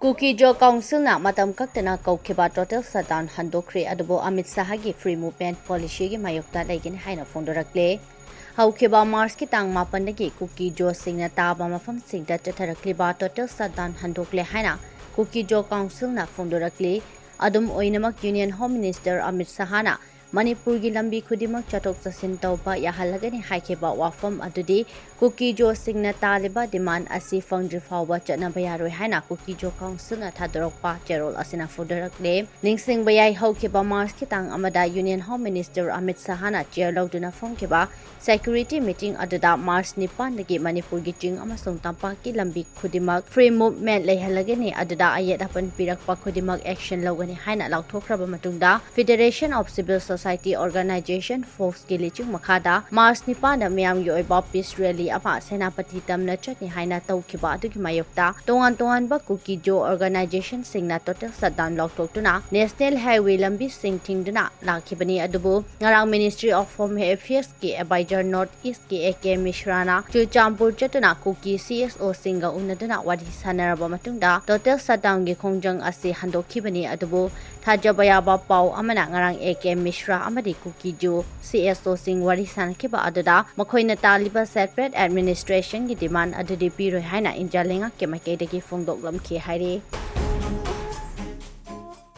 Kuki Jo Council na matam kaktana kaukiba total shutdown Handokhre adubo Amit Shah gi free movement policy gi Mayokta Leigani haina fondorakle. Haukiba Mars ki tang mapan dagi Kuki Jo sing na taba mafam sing da tatharakliba total shutdown Handokle haina Kuki Jo Council na fondorakle. Adum oinamak Union Home Minister Amit Shah na Manipur gi lambi khudimak chatok chasin tawba yahalagani haikeba wafam adudi Kuki Jo sing na taliba demand asi fangdri fawba chatnaba yaroi haina Kuki Jo Council na thadorokpa cherol asina fodarakle ningsing bayai haukiba Mars kitang amada Union Home Minister Amit Shah na chair lawduna phongkiba security meeting aduda Mars nipan dagi Manipur gi ching amasung tampa ki lambi khudimak free movement leihalagani aduda ayat hapan pirakpa khudimak action lawgani haina lauthokraba matungda Federation of Civil Society Organization Folks ki liching makhada Mars nipan da miyam gi oiba peace rally ama senapati tamna chatni haina tawkiba adugi Mayokta tongan ba Kuki Jo organization singna total shutdown loktoktuna National Highway lambi sing thingduna lakhibani adubu ngarang Ministry of Home Affairs ki advisor North East ki AK Mishrana Chuchampur chatuna Kuki CSO singa unaduna wadi sanaraba matungda total shutdown gi khongjang ase handokhibani adubu thajabaya pau amana ngarang AK Mishra amadi Kuki Jo CSO sing wari sankiba aduda makhoina taliba separate administration ki demand adudi piroi haina injalenga ke makai dagi phongdok lamki hairi